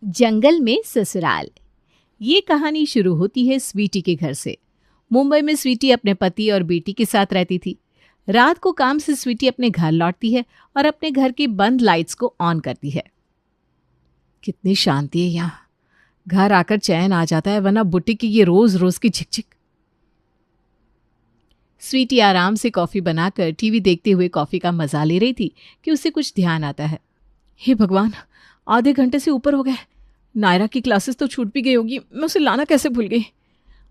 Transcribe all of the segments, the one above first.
जंगल में ससुराल। ये कहानी शुरू होती है स्वीटी के घर से। मुंबई में स्वीटी अपने पति और बेटी के साथ रहती थी। रात को काम से स्वीटी अपने घर लौटती है और अपने घर की बंद लाइट्स को ऑन करती है। कितनी शांति है यहाँ, घर आकर चैन आ जाता है, वरना बुटीक की ये रोज रोज की झिकझिक। स्वीटी आराम से कॉफी बनाकर टीवी देखते हुए कॉफी का मजा ले रही थी कि उसे कुछ ध्यान आता है। हे भगवान, आधे घंटे से ऊपर हो गए। नायरा की क्लासेस तो छूट भी गई होगी, मैं उसे लाना कैसे भूल गई।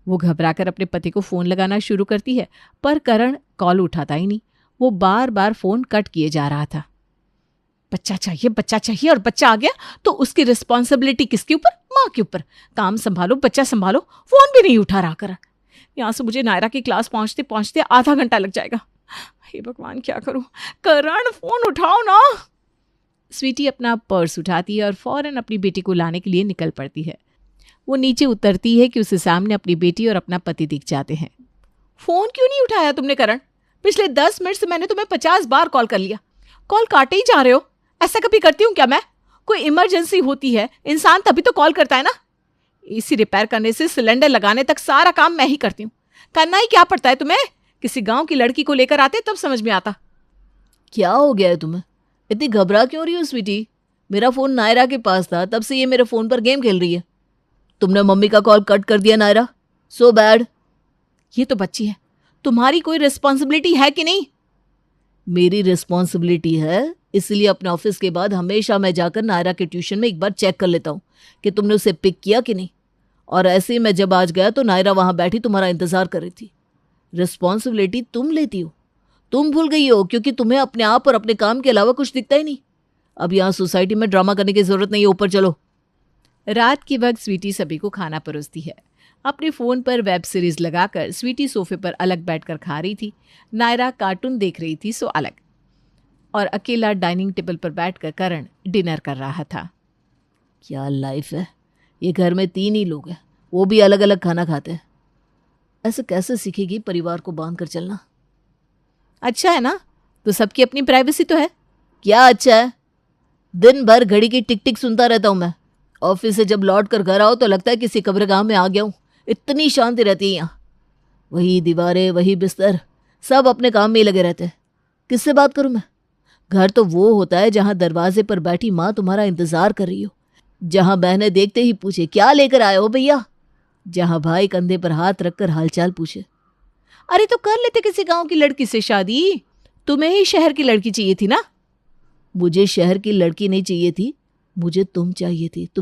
वो घबराकर अपने पति को फ़ोन लगाना शुरू करती है, पर करण कॉल उठाता ही नहीं। वो बार बार फ़ोन कट किए जा रहा था। बच्चा चाहिए और बच्चा आ गया तो उसकी रिस्पॉन्सिबिलिटी किसके ऊपर? माँ के ऊपर। काम संभालो, बच्चा संभालो, फ़ोन भी नहीं उठा रहा करण। यहाँ से मुझे नायरा की क्लास पहुँचते पहुँचते आधा घंटा लग जाएगा। हे भगवान, क्या करूँ? करण, फ़ोन उठाओ ना। स्वीटी अपना पर्स उठाती है और फौरन अपनी बेटी को लाने के लिए निकल पड़ती है। वो नीचे उतरती है कि उसके सामने अपनी बेटी और अपना पति दिख जाते हैं। फ़ोन क्यों नहीं उठाया तुमने करण? पिछले 10 मिनट से मैंने तुम्हें 50 बार कॉल कर लिया, कॉल काटे ही जा रहे हो। ऐसा कभी करती हूँ क्या मैं? कोई इमरजेंसी होती है इंसान तभी तो कॉल करता है ना। एसी रिपेयर करने से सिलेंडर लगाने तक सारा काम मैं ही करती हूँ। करना ही क्या पड़ता है तुम्हें? किसी गाँव की लड़की को लेकर आते तब समझ में आता। क्या हो गया है तुम्हें? इतनी घबरा क्यों रही हो स्वीटी? मेरा फ़ोन नायरा के पास था, तब से ये मेरे फ़ोन पर गेम खेल रही है। तुमने मम्मी का कॉल कट कर दिया नायरा, सो बैड। ये तो बच्ची है, तुम्हारी कोई रिस्पॉन्सिबिलिटी है कि नहीं? मेरी रिस्पॉन्सिबिलिटी है, इसलिए अपने ऑफिस के बाद हमेशा मैं जाकर नायरा के ट्यूशन में एक बार चेक कर लेता हूँ कि तुमने उसे पिक किया कि नहीं। और ऐसे ही मैं जब आज गया तो नायरा वहाँ बैठी तुम्हारा इंतज़ार कर रही थी। रिस्पॉन्सिबिलिटी तुम लेती हो, तुम भूल गई हो, क्योंकि तुम्हें अपने आप और अपने काम के अलावा कुछ दिखता ही नहीं। अब यहाँ सोसाइटी में ड्रामा करने की ज़रूरत नहीं है, ऊपर चलो। रात के वक्त स्वीटी सभी को खाना परोसती है। अपने फ़ोन पर वेब सीरीज़ लगाकर स्वीटी सोफे पर अलग बैठकर खा रही थी। नायरा कार्टून देख रही थी सो अलग, और अकेला डाइनिंग टेबल पर बैठकर करण डिनर कर रहा था। क्या लाइफ है, ये घर में 3 ही लोग हैं, वो भी अलग अलग खाना खाते हैं। ऐसे कैसे सीखेगी परिवार को बांध कर चलना? अच्छा है ना, तो सबकी अपनी प्राइवेसी तो है। क्या अच्छा है? दिन भर घड़ी की टिक टिक सुनता रहता हूँ मैं। ऑफिस से जब लौट कर घर आओ तो लगता है किसी कब्रगाह में आ गया हूँ। इतनी शांति रहती है यहाँ। वही दीवारें, वही बिस्तर, सब अपने काम में ही लगे रहते हैं। किससे बात करूँ मैं? घर तो वो होता है जहाँ दरवाजे पर बैठी माँ तुम्हारा इंतजार कर रही हो, जहाँ बहनें देखते ही पूछे क्या लेकर आए हो भैया, जहाँ भाई कंधे पर हाथ रखकर हालचाल पूछे। अरे तो कर लेते किसी गांव की लड़की से शादी, तुम्हें ही शहर की लड़की चाहिए थी ना। मुझे शहर की लड़की नहीं चाहिए थी, मुझे तुम चाहिए थी।